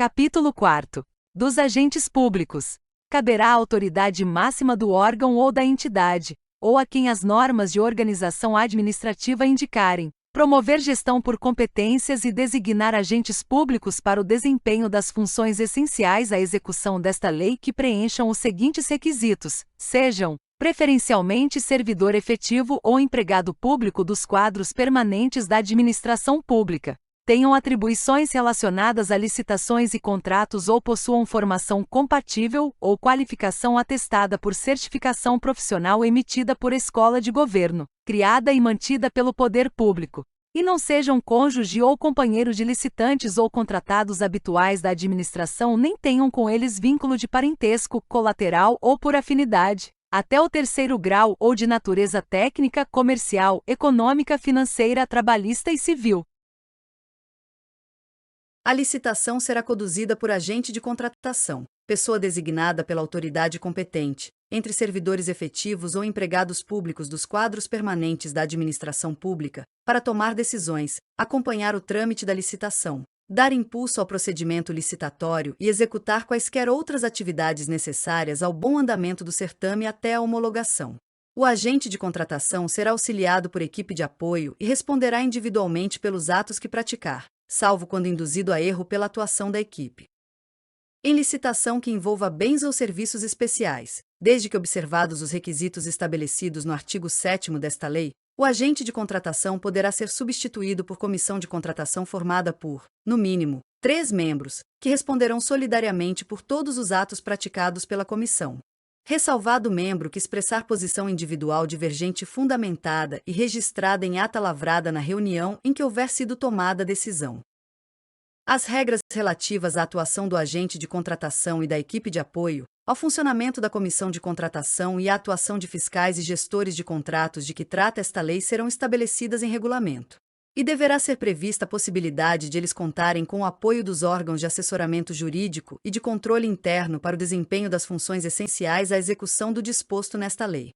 Capítulo 4. Dos agentes públicos. Caberá à autoridade máxima do órgão ou da entidade, ou a quem as normas de organização administrativa indicarem, promover gestão por competências e designar agentes públicos para o desempenho das funções essenciais à execução desta lei que preencham os seguintes requisitos: sejam, preferencialmente, servidor efetivo ou empregado público dos quadros permanentes da administração pública, tenham atribuições relacionadas a licitações e contratos ou possuam formação compatível ou qualificação atestada por certificação profissional emitida por escola de governo, criada e mantida pelo poder público, e não sejam cônjuge ou companheiro de licitantes ou contratados habituais da administração nem tenham com eles vínculo de parentesco, colateral ou por afinidade, até o terceiro grau ou de natureza técnica, comercial, econômica, financeira, trabalhista e civil. A licitação será conduzida por agente de contratação, pessoa designada pela autoridade competente, entre servidores efetivos ou empregados públicos dos quadros permanentes da administração pública, para tomar decisões, acompanhar o trâmite da licitação, dar impulso ao procedimento licitatório e executar quaisquer outras atividades necessárias ao bom andamento do certame até a homologação. O agente de contratação será auxiliado por equipe de apoio e responderá individualmente pelos atos que praticar, salvo quando induzido a erro pela atuação da equipe. Em licitação que envolva bens ou serviços especiais, desde que observados os requisitos estabelecidos no artigo 7º desta lei, o agente de contratação poderá ser substituído por comissão de contratação formada por, no mínimo, 3 membros, que responderão solidariamente por todos os atos praticados pela comissão. Ressalvado o membro que expressar posição individual divergente fundamentada e registrada em ata lavrada na reunião em que houver sido tomada a decisão. As regras relativas à atuação do agente de contratação e da equipe de apoio, ao funcionamento da comissão de contratação e à atuação de fiscais e gestores de contratos de que trata esta lei serão estabelecidas em regulamento. E deverá ser prevista a possibilidade de eles contarem com o apoio dos órgãos de assessoramento jurídico e de controle interno para o desempenho das funções essenciais à execução do disposto nesta lei.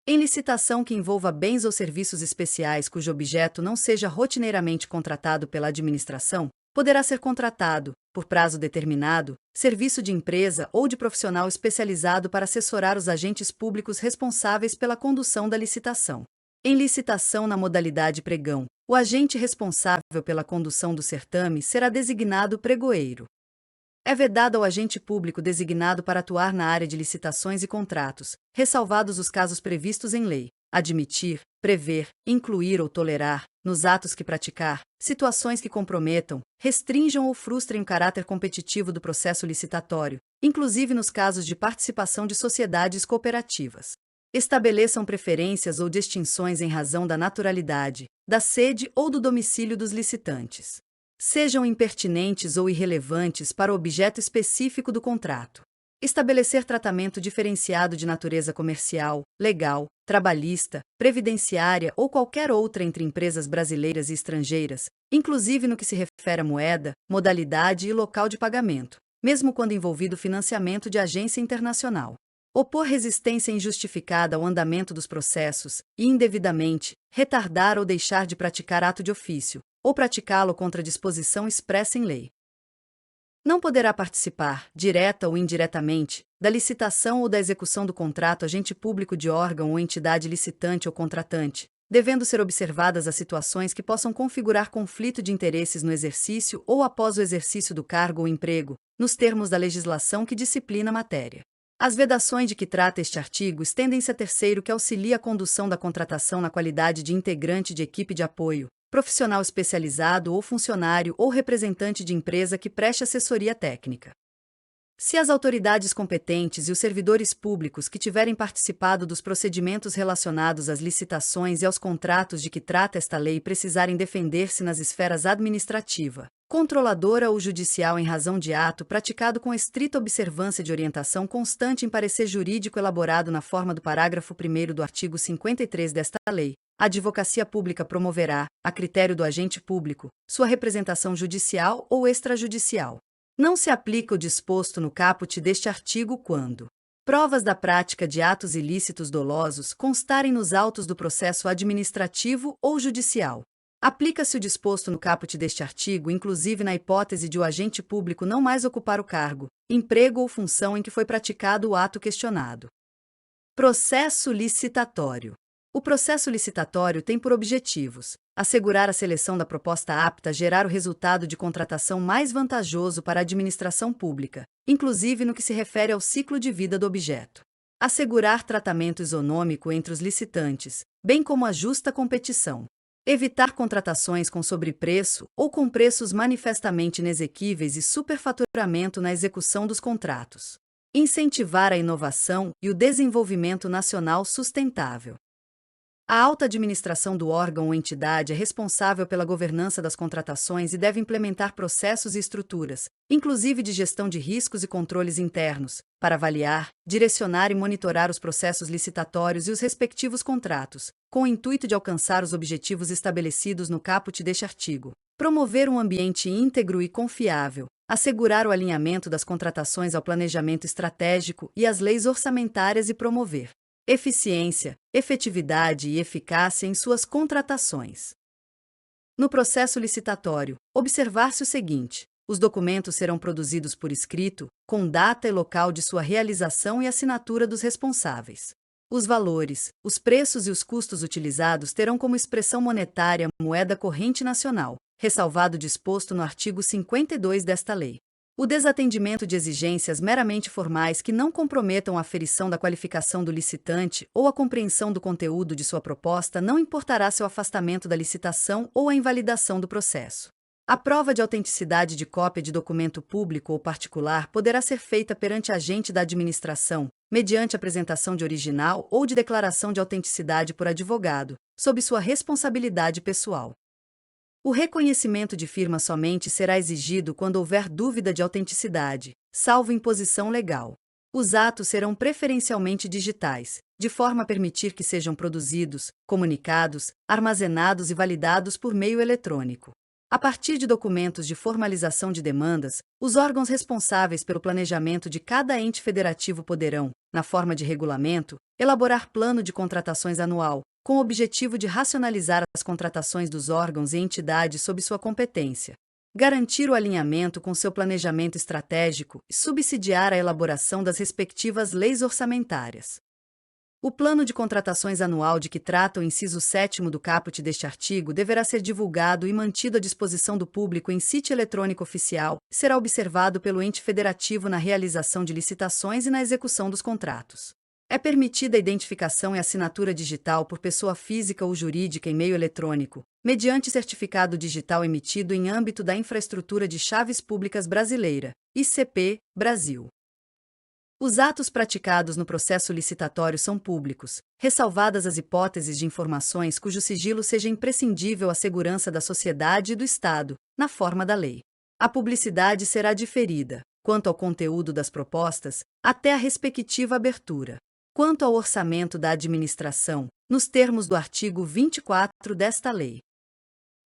Em licitação que envolva bens ou serviços especiais cujo objeto não seja rotineiramente contratado pela administração, poderá ser contratado, por prazo determinado, serviço de empresa ou de profissional especializado para assessorar os agentes públicos responsáveis pela condução da licitação. Em licitação na modalidade pregão, o agente responsável pela condução do certame será designado pregoeiro. É vedado ao agente público designado para atuar na área de licitações e contratos, ressalvados os casos previstos em lei, admitir, prever, incluir ou tolerar, nos atos que praticar, situações que comprometam, restringam ou frustrem o caráter competitivo do processo licitatório, inclusive nos casos de participação de sociedades cooperativas. Estabeleçam preferências ou distinções em razão da naturalidade, da sede ou do domicílio dos licitantes. Sejam impertinentes ou irrelevantes para o objeto específico do contrato. Estabelecer tratamento diferenciado de natureza comercial, legal, trabalhista, previdenciária ou qualquer outra entre empresas brasileiras e estrangeiras, inclusive no que se refere à moeda, modalidade e local de pagamento, mesmo quando envolvido financiamento de agência internacional. Opor resistência injustificada ao andamento dos processos e, indevidamente, retardar ou deixar de praticar ato de ofício, ou praticá-lo contra disposição expressa em lei. Não poderá participar, direta ou indiretamente, da licitação ou da execução do contrato agente público de órgão ou entidade licitante ou contratante, devendo ser observadas as situações que possam configurar conflito de interesses no exercício ou após o exercício do cargo ou emprego, nos termos da legislação que disciplina a matéria. As vedações de que trata este artigo estendem-se a terceiro que auxilia a condução da contratação na qualidade de integrante de equipe de apoio, profissional especializado ou funcionário ou representante de empresa que preste assessoria técnica. Se as autoridades competentes e os servidores públicos que tiverem participado dos procedimentos relacionados às licitações e aos contratos de que trata esta lei precisarem defender-se nas esferas administrativa, controladora ou judicial em razão de ato praticado com estrita observância de orientação constante em parecer jurídico elaborado na forma do parágrafo 1º do artigo 53 desta lei, a Advocacia Pública promoverá, a critério do agente público, sua representação judicial ou extrajudicial. Não se aplica o disposto no caput deste artigo quando provas da prática de atos ilícitos dolosos constarem nos autos do processo administrativo ou judicial, Aplica-se o disposto no caput deste artigo, inclusive na hipótese de o agente público não mais ocupar o cargo, emprego ou função em que foi praticado o ato questionado. Processo licitatório. O processo licitatório tem por objetivos assegurar a seleção da proposta apta a gerar o resultado de contratação mais vantajoso para a administração pública, inclusive no que se refere ao ciclo de vida do objeto. Assegurar tratamento isonômico entre os licitantes, bem como a justa competição. Evitar contratações com sobrepreço ou com preços manifestamente inexequíveis e superfaturamento na execução dos contratos. Incentivar a inovação e o desenvolvimento nacional sustentável. A alta administração do órgão ou entidade é responsável pela governança das contratações e deve implementar processos e estruturas, inclusive de gestão de riscos e controles internos, para avaliar, direcionar e monitorar os processos licitatórios e os respectivos contratos, com o intuito de alcançar os objetivos estabelecidos no caput deste artigo. Promover um ambiente íntegro e confiável, assegurar o alinhamento das contratações ao planejamento estratégico e às leis orçamentárias e promover eficiência, efetividade e eficácia em suas contratações. No processo licitatório, observar-se o seguinte: os documentos serão produzidos por escrito, com data e local de sua realização e assinatura dos responsáveis. Os valores, os preços e os custos utilizados terão como expressão monetária moeda corrente nacional, ressalvado o disposto no artigo 52 desta lei. O desatendimento de exigências meramente formais que não comprometam a aferição da qualificação do licitante ou a compreensão do conteúdo de sua proposta não importará seu afastamento da licitação ou a invalidação do processo. A prova de autenticidade de cópia de documento público ou particular poderá ser feita perante agente da administração, mediante apresentação de original ou de declaração de autenticidade por advogado, sob sua responsabilidade pessoal. O reconhecimento de firma somente será exigido quando houver dúvida de autenticidade, salvo imposição legal. Os atos serão preferencialmente digitais, de forma a permitir que sejam produzidos, comunicados, armazenados e validados por meio eletrônico. A partir de documentos de formalização de demandas, os órgãos responsáveis pelo planejamento de cada ente federativo poderão, na forma de regulamento, elaborar plano de contratações anual, com o objetivo de racionalizar as contratações dos órgãos e entidades sob sua competência, garantir o alinhamento com seu planejamento estratégico e subsidiar a elaboração das respectivas leis orçamentárias. O plano de contratações anual de que trata o inciso 7º do caput deste artigo deverá ser divulgado e mantido à disposição do público em sítio eletrônico oficial e será observado pelo ente federativo na realização de licitações e na execução dos contratos. É permitida a identificação e assinatura digital por pessoa física ou jurídica em meio eletrônico, mediante certificado digital emitido em âmbito da Infraestrutura de Chaves Públicas Brasileira, ICP, Brasil. Os atos praticados no processo licitatório são públicos, ressalvadas as hipóteses de informações cujo sigilo seja imprescindível à segurança da sociedade e do Estado, na forma da lei. A publicidade será diferida, quanto ao conteúdo das propostas, até a respectiva abertura. Quanto ao orçamento da administração, nos termos do artigo 24 desta lei,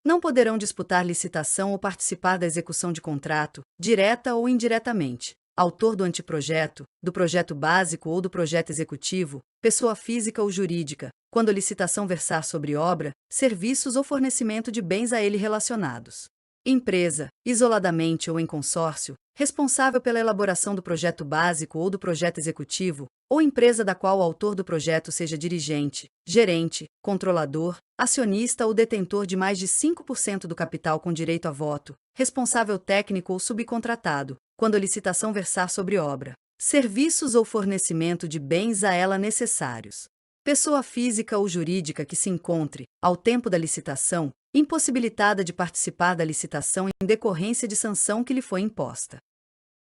não poderão disputar licitação ou participar da execução de contrato, direta ou indiretamente, autor do anteprojeto, do projeto básico ou do projeto executivo, pessoa física ou jurídica, quando a licitação versar sobre obra, serviços ou fornecimento de bens a ele relacionados. Empresa, isoladamente ou em consórcio, responsável pela elaboração do projeto básico ou do projeto executivo, ou empresa da qual o autor do projeto seja dirigente, gerente, controlador, acionista ou detentor de mais de 5% do capital com direito a voto, responsável técnico ou subcontratado, quando a licitação versar sobre obra, serviços ou fornecimento de bens a ela necessários. Pessoa física ou jurídica que se encontre, ao tempo da licitação, impossibilitada de participar da licitação em decorrência de sanção que lhe foi imposta.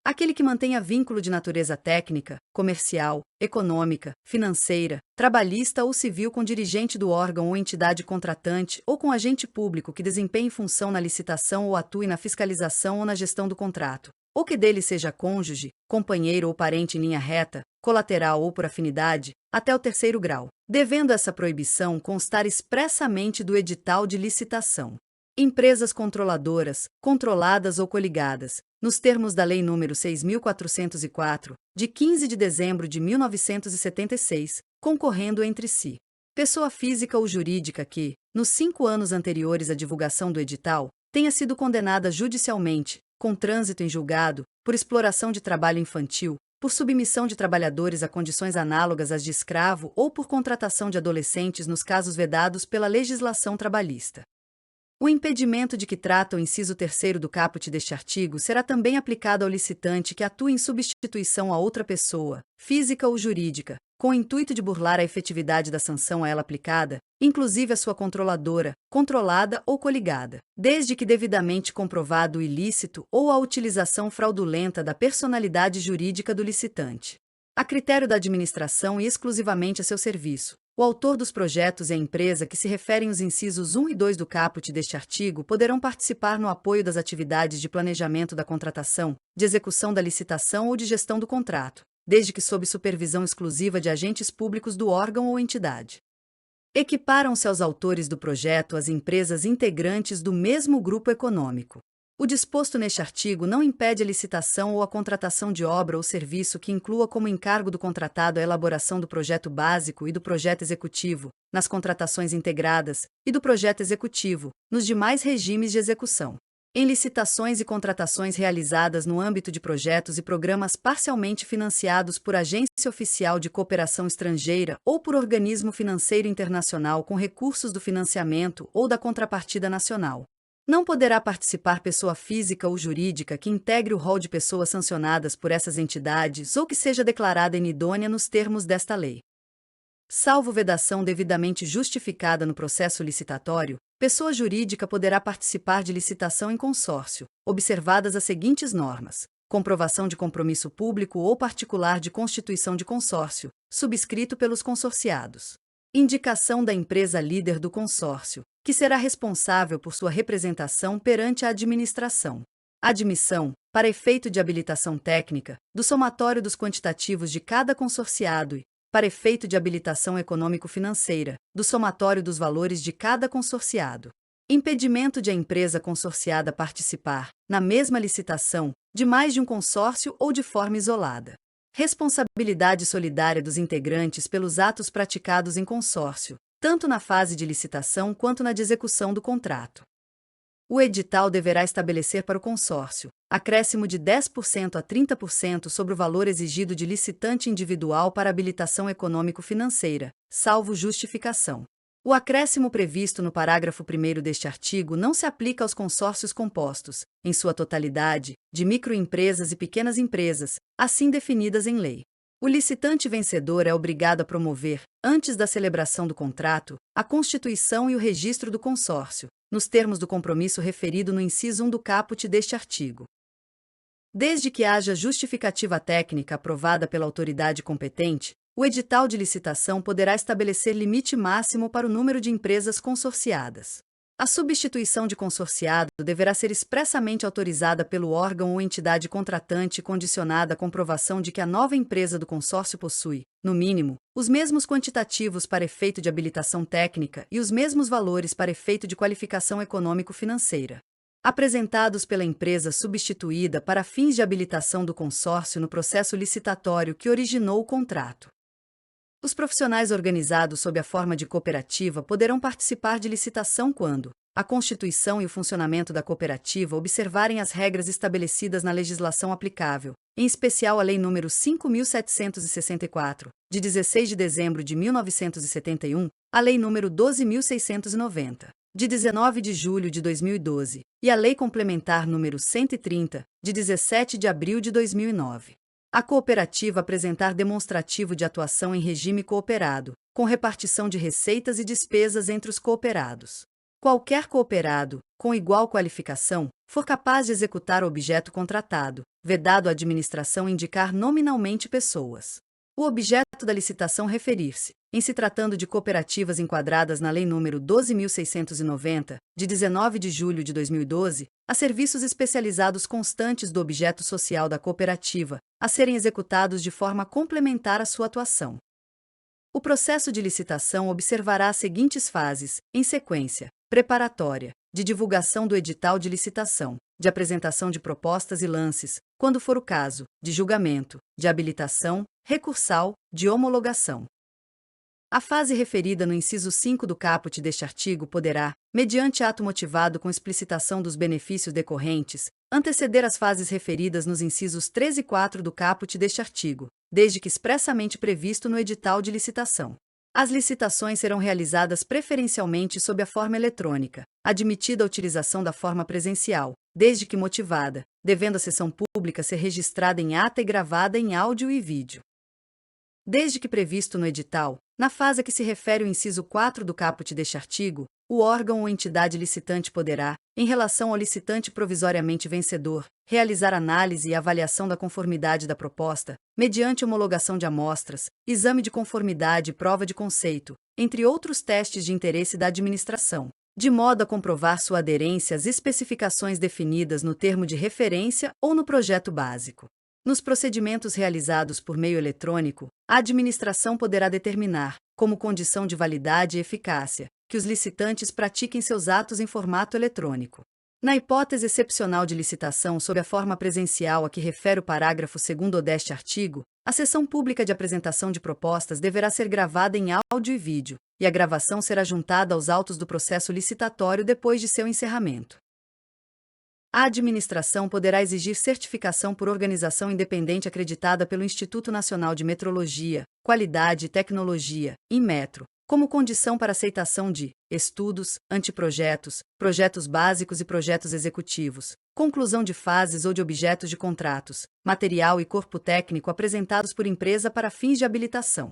Aquele que mantenha vínculo de natureza técnica, comercial, econômica, financeira, trabalhista ou civil com dirigente do órgão ou entidade contratante ou com agente público que desempenhe função na licitação ou atue na fiscalização ou na gestão do contrato, ou que dele seja cônjuge, companheiro ou parente em linha reta, colateral ou por afinidade, até o 3º grau, devendo essa proibição constar expressamente do edital de licitação. Empresas controladoras, controladas ou coligadas, nos termos da Lei nº 6.404, de 15 de dezembro de 1976, concorrendo entre si. Pessoa física ou jurídica que, nos 5 anos anteriores à divulgação do edital, tenha sido condenada judicialmente, com trânsito em julgado, por exploração de trabalho infantil, por submissão de trabalhadores a condições análogas às de escravo ou por contratação de adolescentes nos casos vedados pela legislação trabalhista. O impedimento de que trata o inciso 3º do caput deste artigo será também aplicado ao licitante que atue em substituição a outra pessoa, física ou jurídica, com o intuito de burlar a efetividade da sanção a ela aplicada, inclusive a sua controladora, controlada ou coligada, desde que devidamente comprovado o ilícito ou a utilização fraudulenta da personalidade jurídica do licitante. A critério da administração e exclusivamente a seu serviço, o autor dos projetos e a empresa que se referem os incisos 1 e 2 do caput deste artigo poderão participar no apoio das atividades de planejamento da contratação, de execução da licitação ou de gestão do contrato, desde que sob supervisão exclusiva de agentes públicos do órgão ou entidade. Equiparam-se aos autores do projeto as empresas integrantes do mesmo grupo econômico. O disposto neste artigo não impede a licitação ou a contratação de obra ou serviço que inclua como encargo do contratado a elaboração do projeto básico e do projeto executivo, nas contratações integradas, e do projeto executivo, nos demais regimes de execução. Em licitações e contratações realizadas no âmbito de projetos e programas parcialmente financiados por agência oficial de cooperação estrangeira ou por organismo financeiro internacional com recursos do financiamento ou da contrapartida nacional. Não poderá participar pessoa física ou jurídica que integre o rol de pessoas sancionadas por essas entidades ou que seja declarada inidônea nos termos desta lei. Salvo vedação devidamente justificada no processo licitatório, pessoa jurídica poderá participar de licitação em consórcio, observadas as seguintes normas: comprovação de compromisso público ou particular de constituição de consórcio, subscrito pelos consorciados. Indicação da empresa líder do consórcio, que será responsável por sua representação perante a administração. Admissão, para efeito de habilitação técnica, do somatório dos quantitativos de cada consorciado e, para efeito de habilitação econômico-financeira, do somatório dos valores de cada consorciado. Impedimento de a empresa consorciada participar, na mesma licitação, de mais de um consórcio ou de forma isolada. Responsabilidade solidária dos integrantes pelos atos praticados em consórcio, tanto na fase de licitação quanto na de execução do contrato. O edital deverá estabelecer para o consórcio acréscimo de 10% a 30% sobre o valor exigido de licitante individual para habilitação econômico-financeira, salvo justificação. O acréscimo previsto no parágrafo 1º deste artigo não se aplica aos consórcios compostos, em sua totalidade, de microempresas e pequenas empresas, assim definidas em lei. O licitante vencedor é obrigado a promover, antes da celebração do contrato, a constituição e o registro do consórcio, nos termos do compromisso referido no inciso 1 do caput deste artigo. Desde que haja justificativa técnica aprovada pela autoridade competente, o edital de licitação poderá estabelecer limite máximo para o número de empresas consorciadas. A substituição de consorciado deverá ser expressamente autorizada pelo órgão ou entidade contratante condicionada à comprovação de que a nova empresa do consórcio possui, no mínimo, os mesmos quantitativos para efeito de habilitação técnica e os mesmos valores para efeito de qualificação econômico-financeira, apresentados pela empresa substituída para fins de habilitação do consórcio no processo licitatório que originou o contrato. Os profissionais organizados sob a forma de cooperativa poderão participar de licitação quando a constituição e o funcionamento da cooperativa observarem as regras estabelecidas na legislação aplicável, em especial a Lei nº 5.764, de 16 de dezembro de 1971, a Lei nº 12.690, de 19 de julho de 2012, e a Lei Complementar nº 130, de 17 de abril de 2009. A cooperativa apresentar demonstrativo de atuação em regime cooperado, com repartição de receitas e despesas entre os cooperados. Qualquer cooperado, com igual qualificação, for capaz de executar o objeto contratado, vedado a administração indicar nominalmente pessoas. O objeto da licitação referir-se, em se tratando de cooperativas enquadradas na Lei nº 12.690, de 19 de julho de 2012, a serviços especializados constantes do objeto social da cooperativa, a serem executados de forma complementar à sua atuação. O processo de licitação observará as seguintes fases, em sequência: preparatória, de divulgação do edital de licitação, de apresentação de propostas e lances, quando for o caso, de julgamento, de habilitação, recursal, de homologação. A fase referida no inciso 5 do caput deste artigo poderá, mediante ato motivado com explicitação dos benefícios decorrentes, anteceder as fases referidas nos incisos 3 e 4 do caput deste artigo, desde que expressamente previsto no edital de licitação. As licitações serão realizadas preferencialmente sob a forma eletrônica, admitida a utilização da forma presencial, desde que motivada, devendo a sessão pública ser registrada em ata e gravada em áudio e vídeo. Desde que previsto no edital, na fase a que se refere o inciso 4 do caput deste artigo, o órgão ou entidade licitante poderá, em relação ao licitante provisoriamente vencedor, realizar análise e avaliação da conformidade da proposta, mediante homologação de amostras, exame de conformidade e prova de conceito, entre outros testes de interesse da administração, de modo a comprovar sua aderência às especificações definidas no termo de referência ou no projeto básico. Nos procedimentos realizados por meio eletrônico, a administração poderá determinar, como condição de validade e eficácia, que os licitantes pratiquem seus atos em formato eletrônico. Na hipótese excepcional de licitação sob a forma presencial a que refere o parágrafo 2º deste artigo, a sessão pública de apresentação de propostas deverá ser gravada em áudio e vídeo, e a gravação será juntada aos autos do processo licitatório depois de seu encerramento. A administração poderá exigir certificação por organização independente acreditada pelo Instituto Nacional de Metrologia, Qualidade e Tecnologia, INMetro, como condição para aceitação de estudos, anteprojetos, projetos básicos e projetos executivos, conclusão de fases ou de objetos de contratos, material e corpo técnico apresentados por empresa para fins de habilitação.